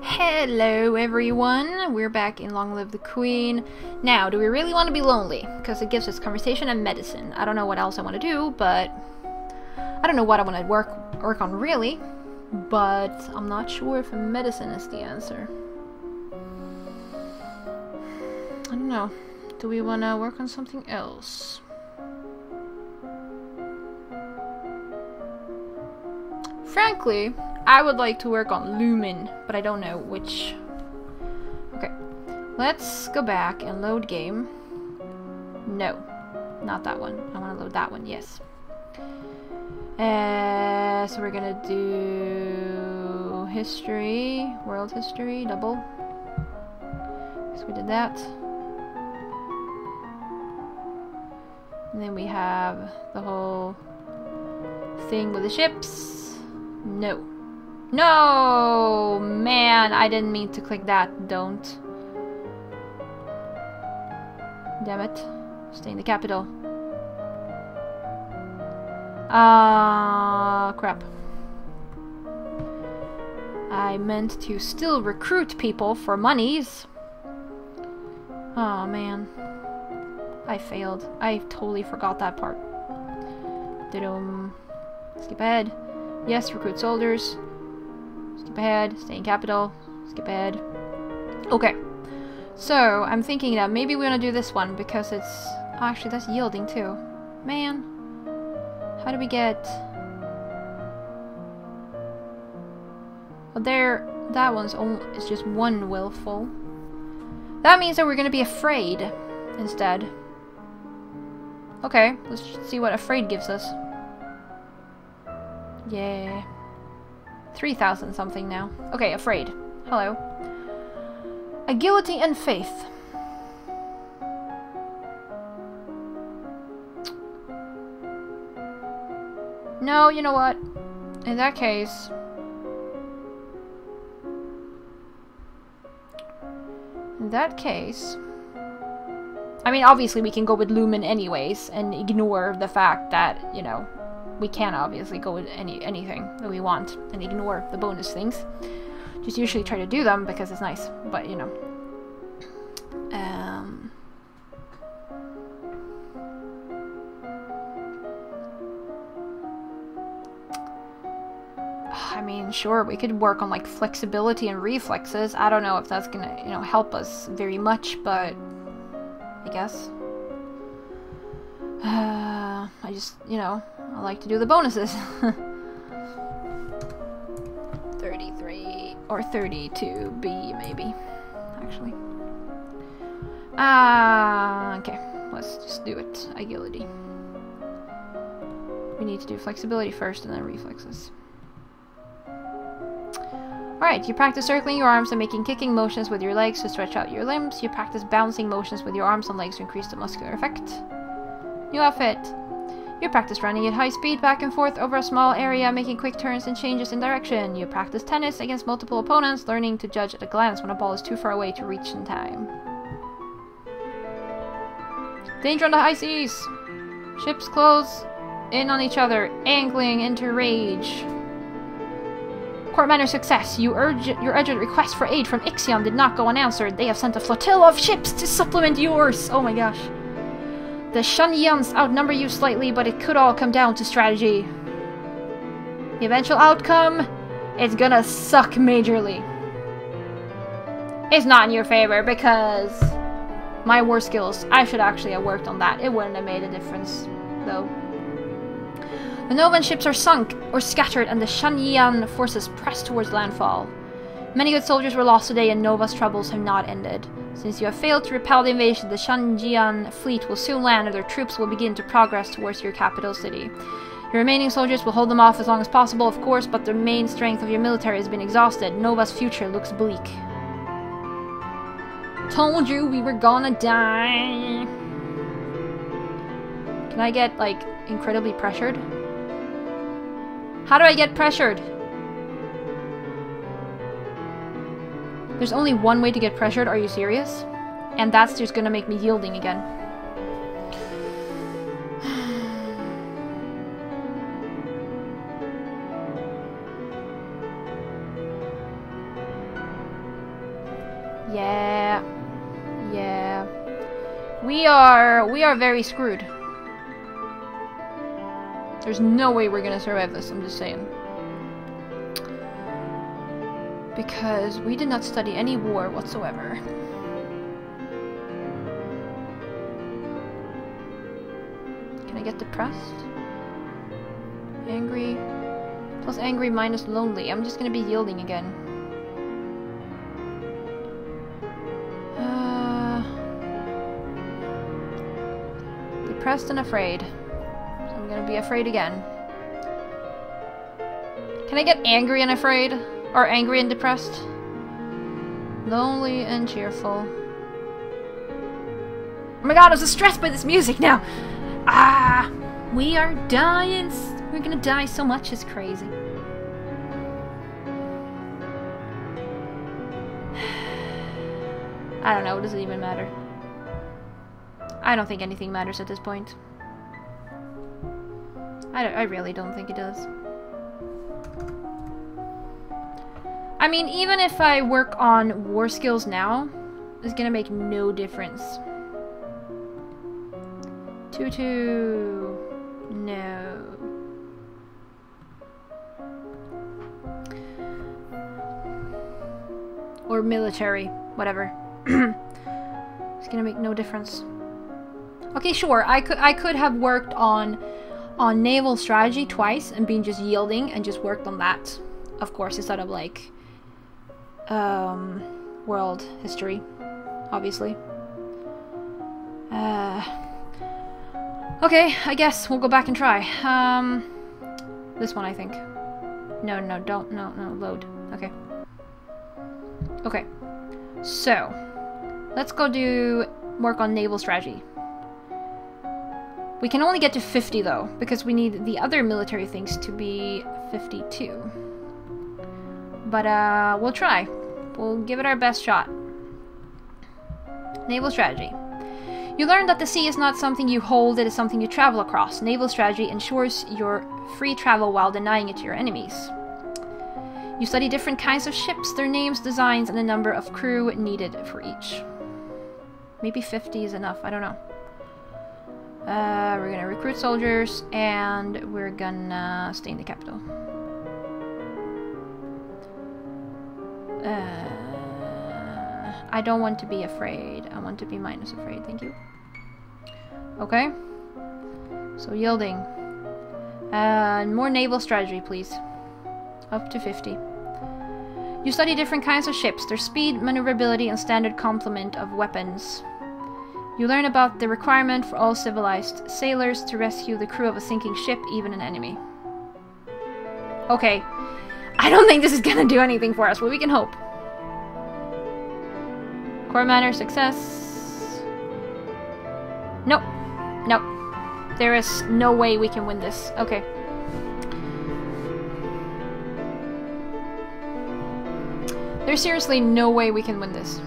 Hello everyone, we're back in Long Live the Queen. Now, do we really want to be lonely? Because it gives us conversation and medicine. I don't know what else I want to do, but... I don't know what I want to work on really, but I'm not sure if medicine is the answer. I don't know. Do we want to work on something else? Frankly, I would like to work on Lumen, but I don't know which. Okay, let's go back and load game. No, not that one. I want to load that one, yes. So we're gonna do history, world history, double. So we did that. And then we have the whole thing with the ships. No. No! Man, I didn't mean to click that. Don't. Damn it. Stay in the capital. Crap. I meant to still recruit people for monies. Oh, man. I failed. I totally forgot that part. Skip ahead. Yes, recruit soldiers. Skip ahead. Stay in capital. Skip ahead. Okay. So, I'm thinking that maybe we want to do this one because it's... Actually, that's yielding too. Man. How do we get... Well, there... That one's only... It's just one willful. That means that we're going to be afraid instead. Okay, let's see what afraid gives us. Yeah. 3,000 something now. Okay, afraid. Hello. Agility and faith. No, you know what? In that case... I mean, obviously we can go with Lumen anyways, and ignore the fact that, you know, we can obviously go with anything that we want, and ignore the bonus things. Just usually try to do them because it's nice, but, you know. I mean, sure, we could work on, like, flexibility and reflexes. I don't know if that's gonna, you know, help us very much, but... I guess. I just, you know, I like to do the bonuses. 33 or 32B maybe, actually. Okay, let's just do it. Agility. We need to do flexibility first and then reflexes. Alright, you practice circling your arms and making kicking motions with your legs to stretch out your limbs. You practice bouncing motions with your arms and legs to increase the muscular effect. New outfit. You practice running at high speed back and forth over a small area, making quick turns and changes in direction. You practice tennis against multiple opponents, learning to judge at a glance when a ball is too far away to reach in time. Danger on the high seas! Ships close in on each other, angling into rage. Court manner success. Your urgent request for aid from Ixion did not go unanswered. They have sent a flotilla of ships to supplement yours. Oh my gosh. The Shunyans outnumber you slightly, but it could all come down to strategy. The eventual outcome is gonna suck majorly. It's not in your favor because my war skills, I should actually have worked on that. It wouldn't have made a difference, though. The Novan ships are sunk or scattered and the Shanyan forces press towards landfall. Many good soldiers were lost today and Nova's troubles have not ended. Since you have failed to repel the invasion, the Shanjian fleet will soon land and their troops will begin to progress towards your capital city. Your remaining soldiers will hold them off as long as possible, of course, but the main strength of your military has been exhausted. Nova's future looks bleak. Told you we were gonna die. Can I get, like, incredibly pressured? How do I get pressured? There's only one way to get pressured, are you serious? And that's just gonna make me yielding again. Yeah. Yeah. We are very screwed. There's no way we're gonna survive this, I'm just saying. Because we did not study any war whatsoever. Can I get depressed? Angry. Plus angry minus lonely. I'm just gonna be yielding again. Depressed and afraid. So I'm gonna be afraid again. Can I get angry and afraid? Or angry and depressed? Lonely and cheerful. Oh my god, I'm so stressed by this music now! Ah! We are dying! We're gonna die so much, it's crazy. I don't know, does it even matter? I don't think anything matters at this point. I really don't think it does. I mean, even if I work on war skills now, it's gonna make no difference. 2-2. No. Or military, whatever. It's gonna make no difference. Okay, sure. I could have worked on naval strategy twice and been just yielding and just worked on that. Of course, instead of like world history, obviously. Okay, I guess we'll go back and try. This one, I think. No, don't, no, load. Okay. Okay. So, let's go do work on naval strategy. We can only get to 50 though, because we need the other military things to be 52. But we'll try. We'll give it our best shot. Naval strategy. You learn that the sea is not something you hold, it is something you travel across. Naval strategy ensures your free travel while denying it to your enemies. You study different kinds of ships, their names, designs, and the number of crew needed for each. Maybe 50 is enough, I don't know. We're gonna recruit soldiers, and we're gonna stay in the capital. I don't want to be afraid. I want to be minus afraid, thank you. Okay. So yielding. More naval strategy, please. Up to 50. You study different kinds of ships, their speed, maneuverability, and standard complement of weapons. You learn about the requirement for all civilized sailors to rescue the crew of a sinking ship, even an enemy. Okay. I don't think this is gonna do anything for us, but we can hope. Core manner, success. Nope. Nope. There is no way we can win this. Okay. There's seriously no way we can win this.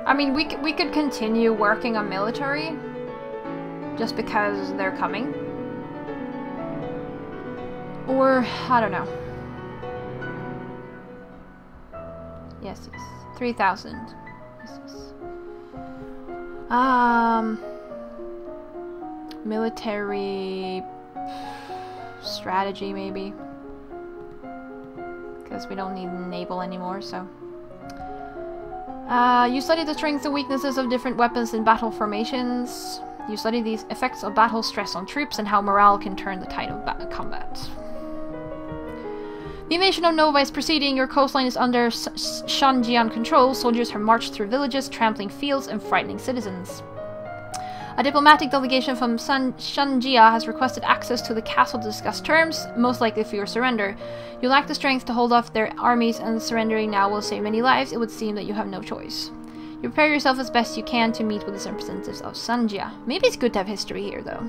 I mean, we could continue working on military just because they're coming. Or, I don't know. Yes. 3,000. Yes. Military strategy, maybe. Because we don't need naval anymore, so. You study the strengths and weaknesses of different weapons in battle formations. You study the effects of battle stress on troops and how morale can turn the tide of combat. The invasion of Nova is proceeding. Your coastline is under Shanjian control. Soldiers have marched through villages, trampling fields and frightening citizens. A diplomatic delegation from Shanjia has requested access to the castle to discuss terms, most likely for your surrender. You lack the strength to hold off their armies, and surrendering now will save many lives. It would seem that you have no choice. You prepare yourself as best you can to meet with the representatives of Shanjia. Maybe it's good to have history here, though.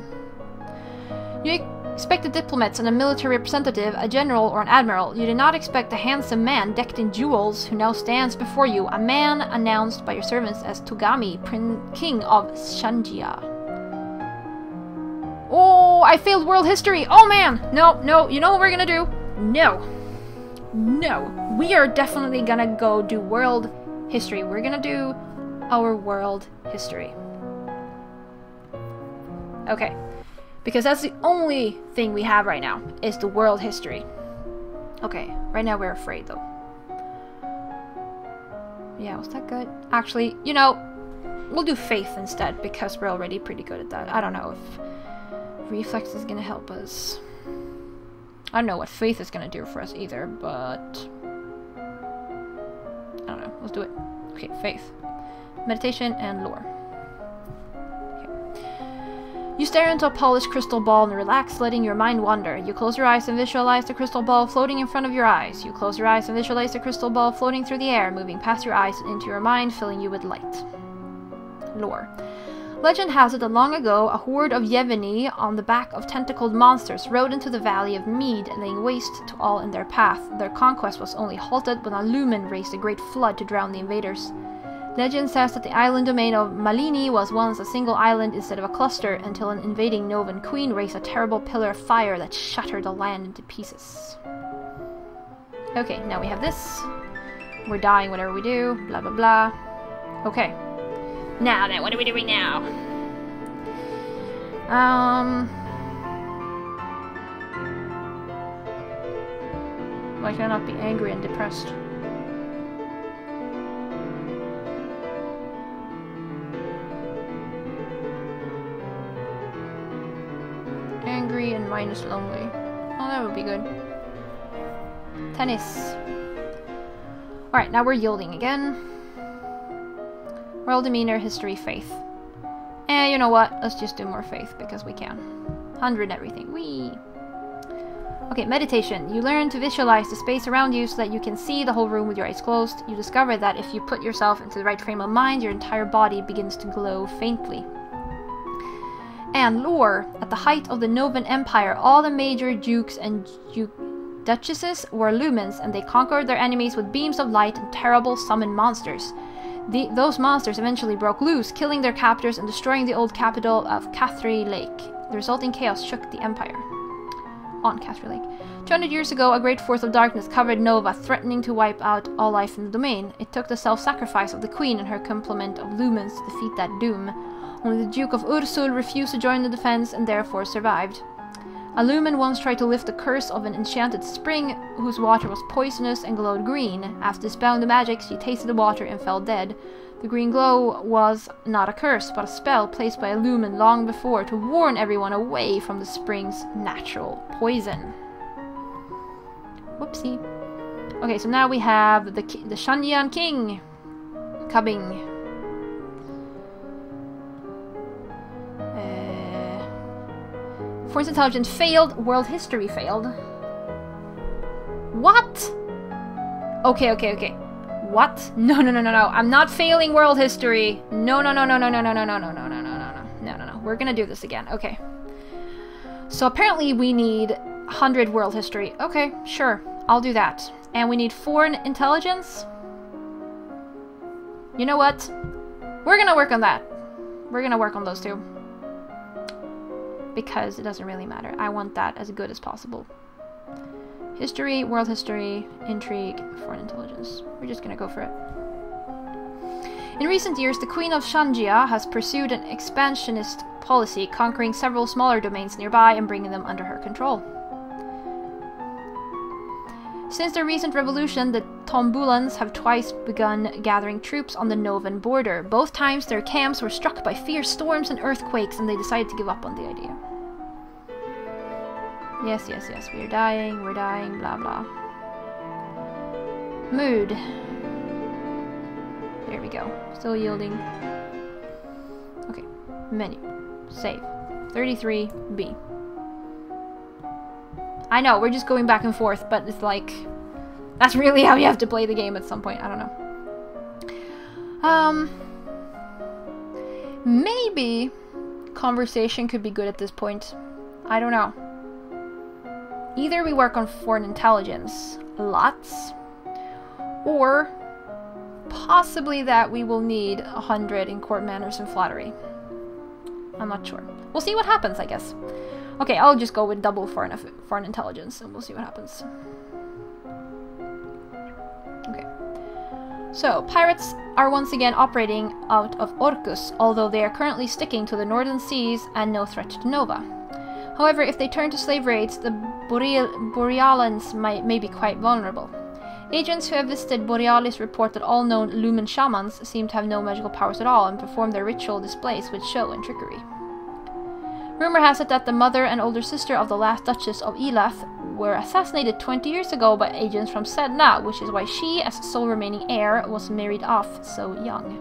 You expect a diplomat and a military representative, a general or an admiral. You do not expect a handsome man decked in jewels who now stands before you, a man announced by your servants as Togami, King of Shanjia. Oh, I failed world history! Oh man! No, no, you know what we're gonna do? No. No. We are definitely gonna go do world history. We're gonna do our world history. Okay. Because that's the only thing we have right now, is the world history. Okay, right now we're afraid though. Yeah, was that good? Actually, you know, we'll do faith instead, because we're already pretty good at that. I don't know if reflex is gonna help us. I don't know what faith is gonna do for us either, but I don't know. Let's do it. Okay, faith. Meditation and lore. Okay. You stare into a polished crystal ball and relax, letting your mind wander. You close your eyes and visualize the crystal ball floating in front of your eyes. You close your eyes and visualize the crystal ball floating through the air, moving past your eyes and into your mind, filling you with light. Lore. Legend has it that long ago, a horde of Yeveni on the back of tentacled monsters rode into the valley of Mead, laying waste to all in their path. Their conquest was only halted when a lumen raised a great flood to drown the invaders. Legend says that the island domain of Malini was once a single island instead of a cluster, until an invading Novan queen raised a terrible pillar of fire that shattered the land into pieces. Okay, now we have this. We're dying whatever we do, blah blah blah. Okay. Now then, what are we doing now? Why can I not be angry and depressed? Angry and minus lonely. Oh, that would be good. Tennis. Alright, now we're yielding again. World demeanor, history, faith. And you know what? Let's just do more faith, because we can. 100 everything. Whee! Okay, meditation. You learn to visualize the space around you so that you can see the whole room with your eyes closed. You discover that if you put yourself into the right frame of mind, your entire body begins to glow faintly. And lore. At the height of the Novan Empire, all the major dukes and duchesses were lumens, and they conquered their enemies with beams of light and terrible summoned monsters. Those monsters eventually broke loose, killing their captors and destroying the old capital of Cathri Lake. The resulting chaos shook the empire. On Cathri Lake. 200 years ago, a great force of darkness covered Nova, threatening to wipe out all life in the domain. It took the self-sacrifice of the queen and her complement of lumens to defeat that doom. Only the Duke of Ursul refused to join the defense and therefore survived. A lumen once tried to lift the curse of an enchanted spring whose water was poisonous and glowed green. After dispelling the magic, she tasted the water and fell dead. The green glow was not a curse, but a spell placed by a lumen long before to warn everyone away from the spring's natural poison. Whoopsie. Okay, so now we have the Shanyan King coming. Force intelligence failed. World history failed. What? Okay. What? No. I'm not failing world history. No. We're gonna do this again. Okay. So apparently we need 100 world history. Okay, sure. I'll do that. And we need 4 intelligence. You know what? We're gonna work on that. We're gonna work on those 2. Because it doesn't really matter. I want that as good as possible. History, world history, intrigue, foreign intelligence. We're just gonna go for it. In recent years, the Queen of Shanjia has pursued an expansionist policy, conquering several smaller domains nearby and bringing them under her control. Since the recent revolution, the Tombulans have twice begun gathering troops on the Novan border. Both times their camps were struck by fierce storms and earthquakes, and they decided to give up on the idea. Yes, we're dying, blah blah. Mood. There we go. Still yielding. Okay. Menu. Save. 33B. I know, we're just going back and forth, but it's like... That's really how you have to play the game at some point. I don't know. Maybe conversation could be good at this point. I don't know. Either we work on foreign intelligence, lots, or possibly that we will need 100 in court manners and flattery. I'm not sure. We'll see what happens, I guess. Okay, I'll just go with double foreign intelligence, and we'll see what happens. Okay. So, pirates are once again operating out of Orcus, although they are currently sticking to the northern seas and no threat to Nova. However, if they turn to slave raids, the Borealians may be quite vulnerable. Agents who have visited Borealis report that all known Lumen shamans seem to have no magical powers at all and perform their ritual displays with show and trickery. Rumor has it that the mother and older sister of the last Duchess of Elath were assassinated 20 years ago by agents from Sedna, which is why she, as sole remaining heir, was married off so young.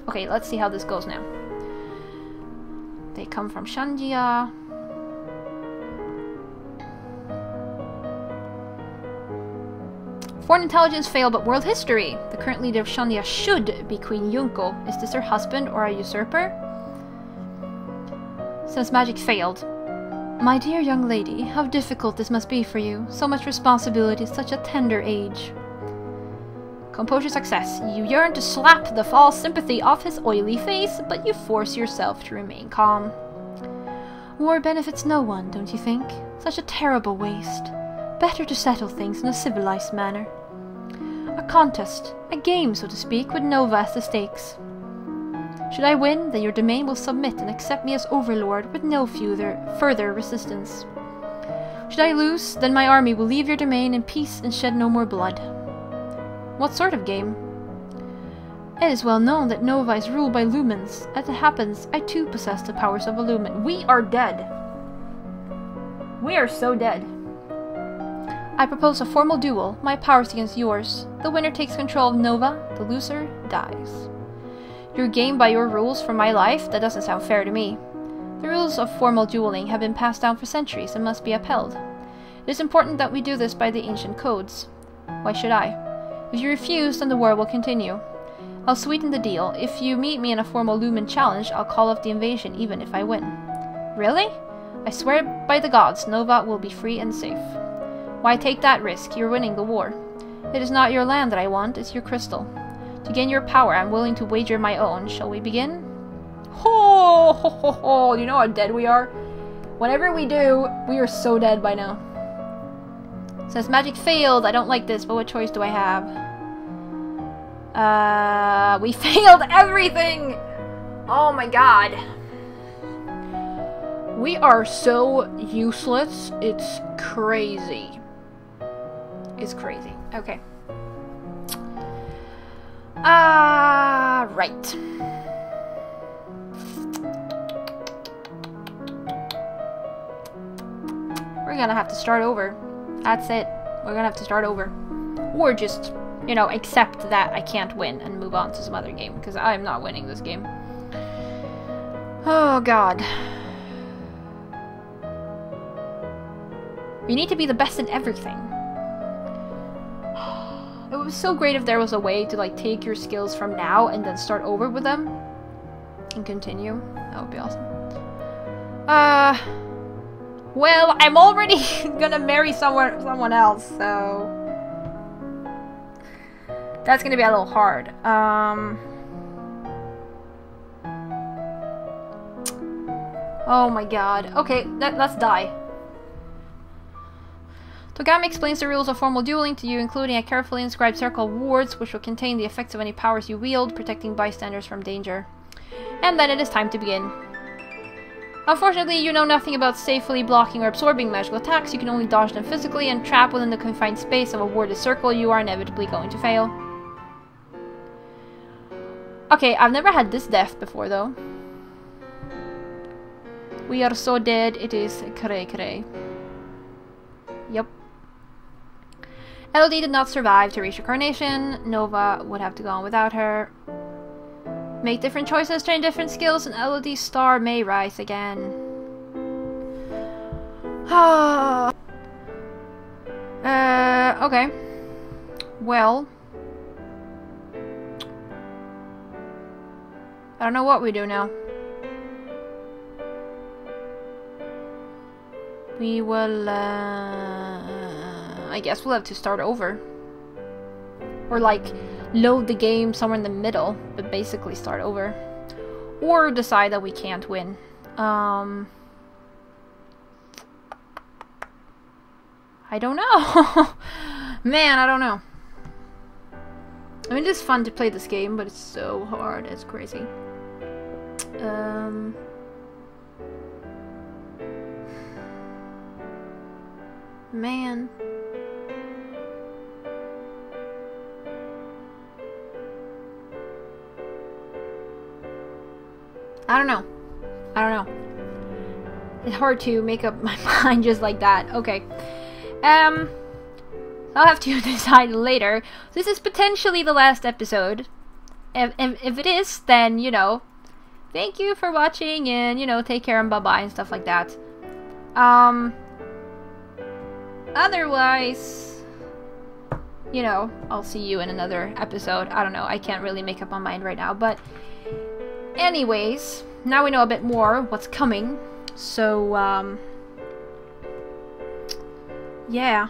Okay, let's see how this goes now. They come from Shangia. Foreign intelligence failed, but world history. The current leader of Shandia should be Queen Yunko. Is this her husband or a usurper? Since magic failed. My dear young lady, how difficult this must be for you. So much responsibility at such a tender age. Composure success. You yearn to slap the false sympathy off his oily face, but you force yourself to remain calm. War benefits no one, don't you think? Such a terrible waste. Better to settle things in a civilized manner. A contest, a game, so to speak, with Nova as the stakes. Should I win, then your domain will submit and accept me as overlord with no further resistance. Should I lose, then my army will leave your domain in peace and shed no more blood. What sort of game? It is well known that Nova is ruled by lumens. As it happens, I too possess the powers of a lumen. We are dead. We are so dead. I propose a formal duel, my powers against yours. The winner takes control of Nova, the loser dies. Your game by your rules for my life? That doesn't sound fair to me. The rules of formal dueling have been passed down for centuries and must be upheld. It is important that we do this by the ancient codes. Why should I? If you refuse, then the war will continue. I'll sweeten the deal. If you meet me in a formal Lumen challenge, I'll call off the invasion even if I win. Really? I swear by the gods, Nova will be free and safe. Why take that risk? You're winning the war. It is not your land that I want, it's your crystal. To gain your power, I'm willing to wager my own. Shall we begin? Ho ho ho ho! You know how dead we are? Whatever we do, we are so dead by now. Says magic failed. I don't like this, but what choice do I have? We failed everything! Oh my god. We are so useless. It's crazy. It's crazy. Okay. Right. We're gonna have to start over. That's it. We're gonna have to start over. Or just, you know, accept that I can't win and move on to some other game, because I'm not winning this game. Oh god. You need to be the best in everything. It would be so great if there was a way to, like, take your skills from now and then start over with them. And continue. That would be awesome. Well, I'm already gonna marry someone else, so... That's gonna be a little hard. Oh my god. Okay, let's die. Togami explains the rules of formal dueling to you, including a carefully inscribed circle of wards, which will contain the effects of any powers you wield, protecting bystanders from danger. And then it is time to begin. Unfortunately, you know nothing about safely blocking or absorbing magical attacks. You can only dodge them physically, and trapped within the confined space of a warded circle, you are inevitably going to fail. Okay, I've never had this death before, though. We are so dead, it is cray-cray. Yep. Elodie did not survive to reach reincarnation. Nova would have to go on without her. Make different choices, train different skills, and Elodie's star may rise again. Okay. Well. I don't know what we do now. We will, I guess we'll have to start over. Or, like, load the game somewhere in the middle, but basically start over. Or decide that we can't win. I don't know. Man, I don't know. I mean, it is fun to play this game, but it's so hard. It's crazy. Man. I don't know. I don't know. It's hard to make up my mind just like that. Okay. I'll have to decide later. This is potentially the last episode. If it is, then, you know, thank you for watching and, you know, take care and bye-bye and stuff like that. Otherwise, you know, I'll see you in another episode. I don't know. I can't really make up my mind right now. But anyways, now we know a bit more what's coming. So, yeah.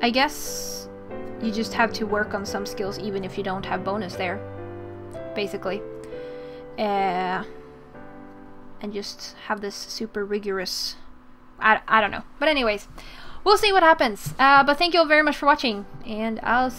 I guess you just have to work on some skills even if you don't have bonus there. Basically. And just have this super rigorous... I don't know. But anyways, we'll see what happens. But thank you all very much for watching. And I'll